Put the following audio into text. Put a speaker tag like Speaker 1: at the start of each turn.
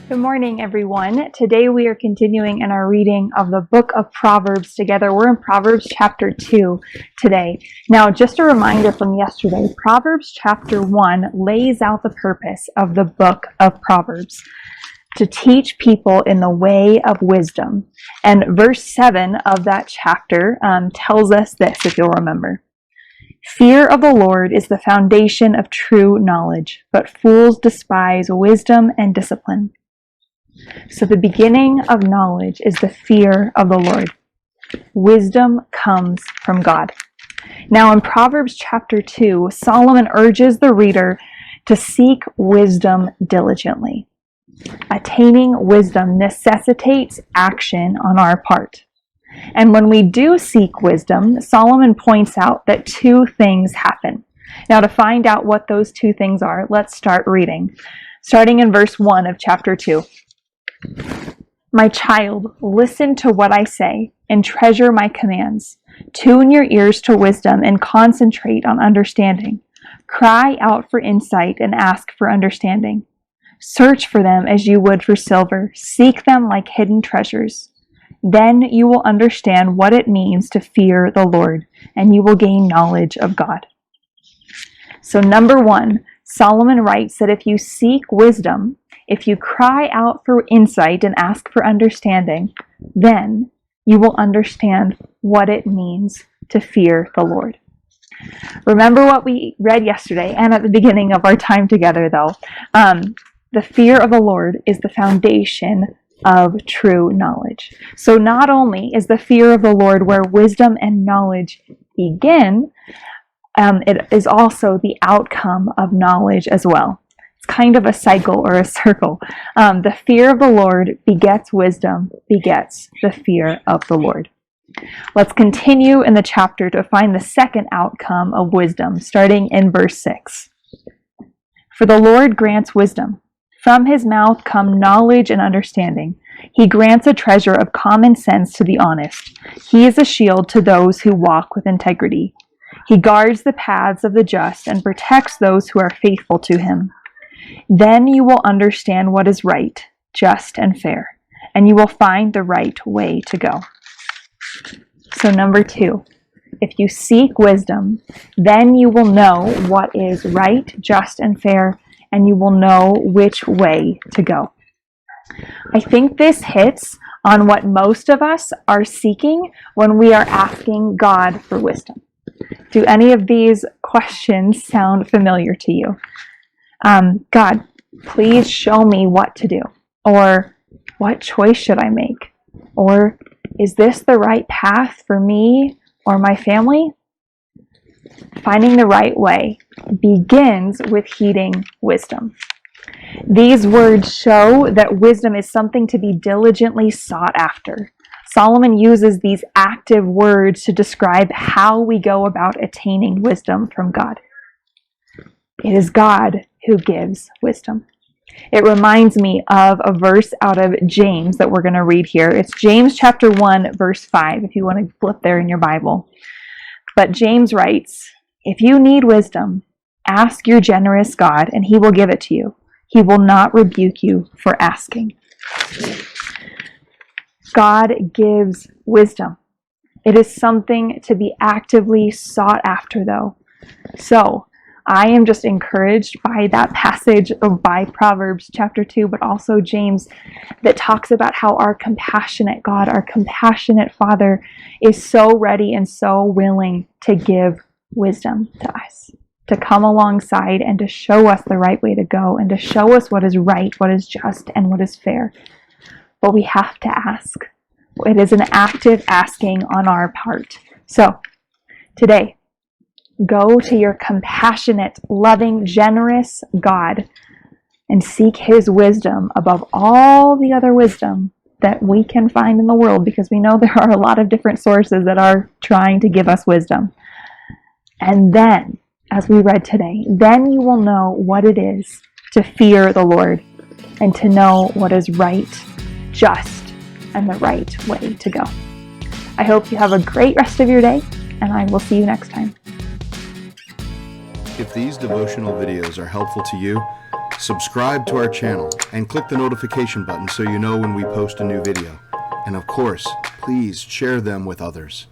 Speaker 1: Good morning, everyone. Today we are continuing in our reading of the book of Proverbs together. We're in Proverbs chapter 2 today. Now, just a reminder from yesterday, Proverbs chapter 1 lays out the purpose of the book of Proverbs: to teach people in the way of wisdom. And verse 7 of that chapter tells us this, if you'll remember. Fear of the Lord is the foundation of true knowledge, but fools despise wisdom and discipline. So the beginning of knowledge is the fear of the Lord. Wisdom comes from God. Now in Proverbs chapter 2, Solomon urges the reader to seek wisdom diligently. Attaining wisdom necessitates action on our part. And when we do seek wisdom, Solomon points out that two things happen. Now to find out what those two things are, let's start reading. Starting in verse 1 of chapter 2. My child, listen to what I say and treasure my commands. Tune your ears to wisdom and concentrate on understanding. Cry out for insight and ask for understanding. Search for them as you would for silver. Seek them like hidden treasures. Then you will understand what it means to fear the Lord, and you will gain knowledge of God. So number one, Solomon writes that if you seek wisdom, if you cry out for insight and ask for understanding, then you will understand what it means to fear the Lord. Remember what we read yesterday and at the beginning of our time together, though. The fear of the Lord is the foundation of true knowledge. So not only is the fear of the Lord where wisdom and knowledge begin, it is also the outcome of knowledge as well. It's kind of a cycle or a circle. The fear of the Lord begets wisdom, begets the fear of the Lord. Let's continue in the chapter to find the second outcome of wisdom, starting in verse 6. For the Lord grants wisdom. From his mouth come knowledge and understanding. He grants a treasure of common sense to the honest. He is a shield to those who walk with integrity. He guards the paths of the just and protects those who are faithful to him. Then you will understand what is right, just, and fair, and you will find the right way to go. So number 2, if you seek wisdom, then you will know what is right, just, and fair, and you will know which way to go. I think this hits on what most of us are seeking when we are asking God for wisdom. Do any of these questions sound familiar to you? God, please show me what to do. Or what choice should I make? Or is this the right path for me or my family? Finding the right way begins with heeding wisdom. These words show that wisdom is something to be diligently sought after. Solomon uses these active words to describe how we go about attaining wisdom from God. It is God who gives wisdom. It reminds me of a verse out of James that we're going to read here. It's James chapter 1, verse 5, if you want to flip there in your Bible. But James writes, if you need wisdom, ask your generous God, and he will give it to you. He will not rebuke you for asking. God gives wisdom. It is something to be actively sought after, though. So, I am just encouraged by that passage by Proverbs chapter 2, but also James, that talks about how our compassionate God, our compassionate Father, is so ready and so willing to give wisdom to us, to come alongside and to show us the right way to go and to show us what is right, what is just, and what is fair. But we have to ask. It is an active asking on our part. So, today, go to your compassionate, loving, generous God and seek his wisdom above all the other wisdom that we can find in the world, because we know there are a lot of different sources that are trying to give us wisdom. And then, as we read today, then you will know what it is to fear the Lord and to know what is right, just, and the right way to go. I hope you have a great rest of your day, and I will see you next time.
Speaker 2: If these devotional videos are helpful to you, Subscribe to our channel and click the notification button so you know when we post a new video. And of course, please share them with others.